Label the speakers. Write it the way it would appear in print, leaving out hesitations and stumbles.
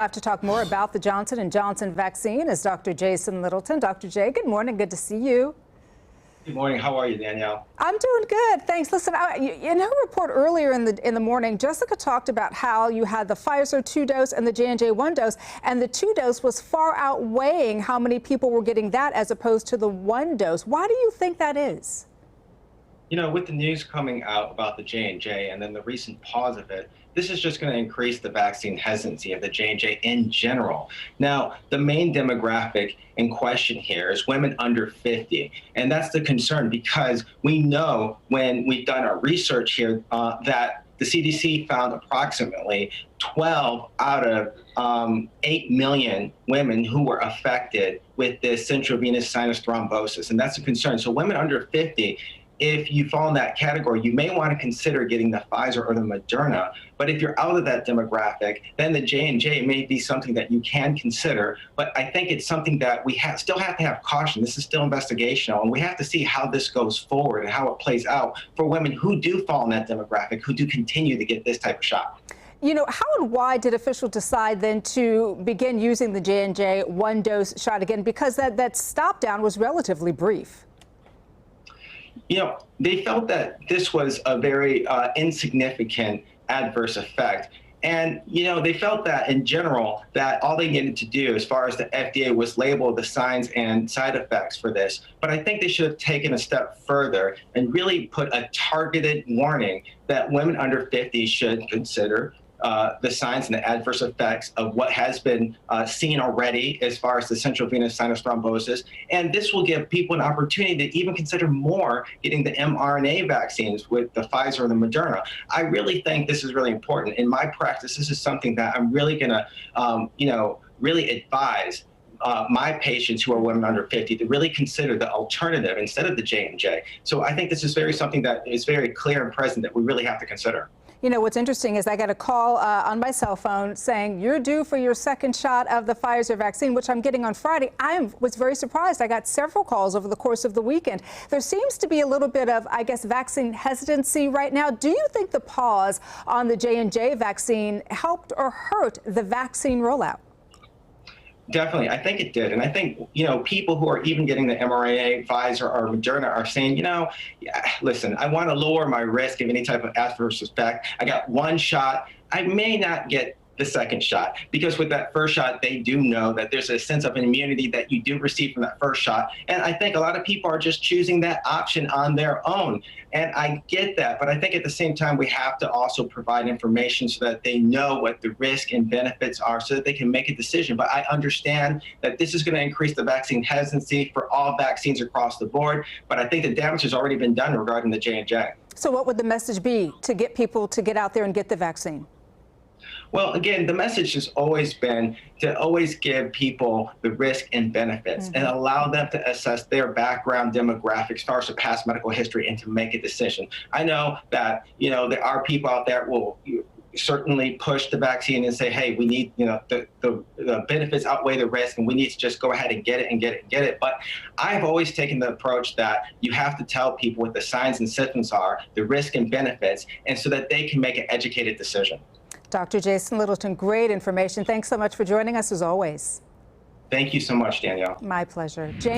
Speaker 1: I have to talk more about the Johnson & Johnson vaccine is Dr. Jason Littleton. Dr. J, good morning. Good to see you.
Speaker 2: Good morning. How are you, Danielle?
Speaker 1: I'm doing good, thanks. Listen, in her report earlier in the morning, Jessica talked about how you had the Pfizer 2-dose and the J&J 1-dose, and the 2-dose was far outweighing how many people were getting that as opposed to the 1-dose. Why do you think that is?
Speaker 2: You know, with the news coming out about the J&J and then the recent pause of it, this is just going to increase the vaccine hesitancy of the J&J in general. Now, the main demographic in question here is women under 50. And that's the concern because we know when we've done our research here that the CDC found approximately 12 out of 8 million women who were affected with this central venous sinus thrombosis. And that's a concern. So women under 50, if you fall in that category, you may want to consider getting the Pfizer or the Moderna. But if you're out of that demographic, then the J&J may be something that you can consider. But I think it's something that we still have to have caution. This is still investigational, and we have to see how this goes forward and how it plays out for women who do fall in that demographic, who do continue to get this type of shot.
Speaker 1: You know, how and why did officials decide then to begin using the J&J 1-dose shot again? Because that stop down was relatively brief.
Speaker 2: You know, they felt that this was a very insignificant adverse effect. And, you know, they felt that in general, that all they needed to do as far as the FDA was label the signs and side effects for this. But I think they should have taken a step further and really put a targeted warning that women under 50 should consider the signs and the adverse effects of what has been seen already as far as the central venous sinus thrombosis. And this will give people an opportunity to even consider more getting the mRNA vaccines with the Pfizer or the Moderna. I really think this is really important. In my practice, this is something that I'm really going to, really advise my patients who are women under 50 to really consider the alternative instead of the J&J. So I think this is something that is very clear and present that we really have to consider.
Speaker 1: You know, what's interesting is I got a call on my cell phone saying you're due for your second shot of the Pfizer vaccine, which I'm getting on Friday. I was very surprised. I got several calls over the course of the weekend. There seems to be a little bit of, I guess, vaccine hesitancy right now. Do you think the pause on the J&J vaccine helped or hurt the vaccine rollout?
Speaker 2: Definitely. I think it did. And I think, you know, people who are even getting the mRNA, Pfizer, or Moderna are saying, you know, listen, I want to lower my risk of any type of adverse effect. I got one shot. I may not get the second shot, because with that first shot, they do know that there's a sense of immunity that you do receive from that first shot. And I think a lot of people are just choosing that option on their own. And I get that, but I think at the same time, we have to also provide information so that they know what the risk and benefits are so that they can make a decision. But I understand that this is going to increase the vaccine hesitancy for all vaccines across the board. But I think the damage has already been done regarding the J&J.
Speaker 1: So what would the message be to get people to get out there and get the vaccine?
Speaker 2: Well, again, the message has always been to always give people the risk and benefits and allow them to assess their background demographics as far as the past medical history and to make a decision. I know that, you know, there are people out there who will certainly push the vaccine and say, hey, we need, you know, the benefits outweigh the risk and we need to just go ahead and get it and get it and get it. But I've always taken the approach that you have to tell people what the signs and symptoms are, the risk and benefits, and so that they can make an educated decision.
Speaker 1: Dr. Jason Littleton, great information. Thanks so much for joining us as always.
Speaker 2: Thank you so much, Danielle.
Speaker 1: My pleasure. Jane